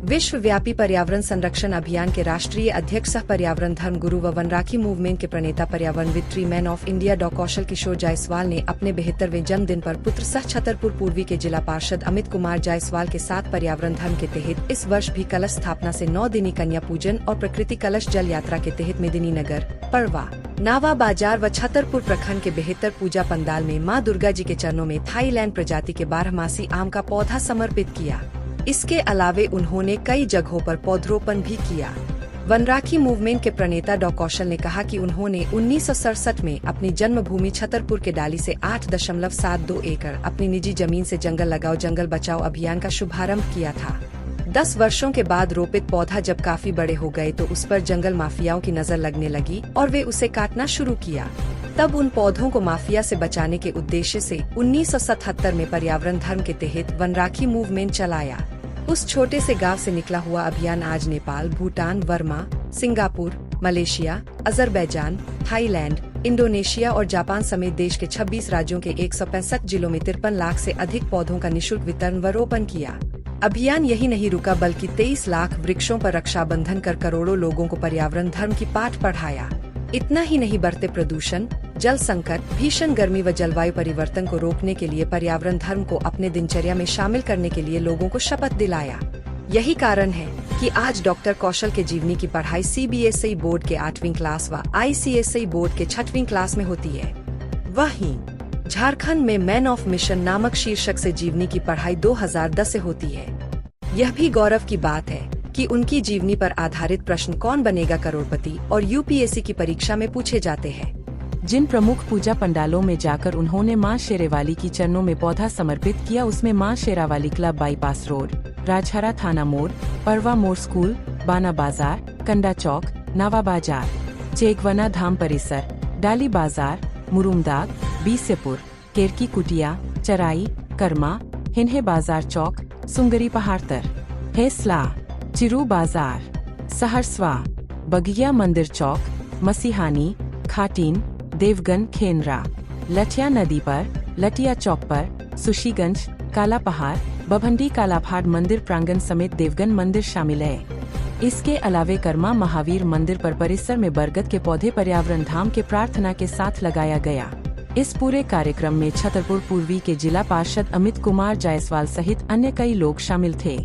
विश्वव्यापी पर्यावरण संरक्षण अभियान के राष्ट्रीय अध्यक्ष सह पर्यावरण धर्म गुरु व वनराखी मूवमेंट के प्रणेता पर्यावरणविद ट्री मैन ऑफ इंडिया डॉ कौशल किशोर जायसवाल ने अपने 72वें जन्मदिन पर पुत्र सह छतरपुर पूर्वी के जिला पार्षद अमित कुमार जायसवाल के साथ पर्यावरण धर्म के तहत इस वर्ष भी कलश स्थापना से 9 दिनी कन्या पूजन और प्रकृति कलश जल यात्रा के तहत मेदिनीनगर, परवा, नावा बाजार व छतरपुर प्रखंड के 72 पूजा पंडाल में मां दुर्गा जी के चरणों में थाईलैंड प्रजाति के 12 आम का पौधा समर्पित किया। इसके अलावे उन्होंने कई जगहों पर पौधरोपण भी किया। वनराखी मूवमेंट के प्रणेता डॉ कौशल ने कहा कि उन्होंने 1967 में अपनी जन्मभूमि छतरपुर के डाली से 8.72 एकड़ अपनी निजी जमीन से जंगल लगाओ जंगल बचाओ अभियान का शुभारंभ किया था। 10 वर्षों के बाद रोपित पौधा जब काफी बड़े हो गए तो उस पर जंगल माफियाओं की नजर लगने लगी और वे उसे काटना शुरू किया। तब उन पौधों को माफिया से बचाने के उद्देश्य से 1977 में पर्यावरण धर्म के तहत वनराखी मूवमेंट चलाया। उस छोटे से गांव से निकला हुआ अभियान आज Nepal, Bhutan, Verma, Singapore, Malaysia, Azerbaijan, Thailand, Indonesia और जापान समेत देश के 26 राज्यों के 165 जिलों में 53 लाख से अधिक पौधों का निःशुल्क वितरण व रोपण किया। अभियान यही नहीं रुका बल्कि 23 लाख वृक्षों पर रक्षाबंधन कर करोड़ों लोगों को पर्यावरण धर्म की पाठ पढ़ाया। इतना ही नहीं, बढ़ते प्रदूषण, जल संकट, भीषण गर्मी व जलवायु परिवर्तन को रोकने के लिए पर्यावरण धर्म को अपने दिनचर्या में शामिल करने के लिए लोगों को शपथ दिलाया। यही कारण है कि आज डॉक्टर कौशल के जीवनी की पढ़ाई CBSE बोर्ड के 8वीं क्लास व ICSE बोर्ड के 6वीं क्लास में होती है। वहीं झारखंड में मैन ऑफ मिशन नामक शीर्षक से जीवनी की पढ़ाई 2010 से होती है। यह भी गौरव की बात है कि उनकी जीवनी पर आधारित प्रश्न कौन बनेगा करोड़पति और UPSC की परीक्षा में पूछे जाते हैं। जिन प्रमुख पूजा पंडालों में जाकर उन्होंने मां शेरावाली की चरणों में पौधा समर्पित किया उसमें मां Sherawali club bypass road, Rajhara थाना मोड़, परवा मोड़ स्कूल, बाना बाजार, कंडा चौक, नावा बाजार, चेकवना धाम परिसर, डाली बाजार, मुरुमदाग, बीसेपुर, केरकी कुटिया, चराई, कर्मा, हिन्हे बाजार चौक, सुंगरी पहाड़तर, हेसला, चिरू बाजार, सहरसवा, बगिया मंदिर चौक, मसीहानी, खाटीन, देवगन खेनरा, लठिया नदी पर, लटिया चौक पर, सुशीगंज, काला पहाड़, बभंडी कालापहाड़ मंदिर प्रांगण समेत देवगन मंदिर शामिल है। इसके अलावे कर्मा महावीर मंदिर पर परिसर में बरगद के पौधे पर्यावरण धाम के प्रार्थना के साथ लगाया गया। इस पूरे कार्यक्रम में छतरपुर पूर्वी के जिला पार्षद अमित कुमार जायसवाल सहित अन्य कई लोग शामिल थे।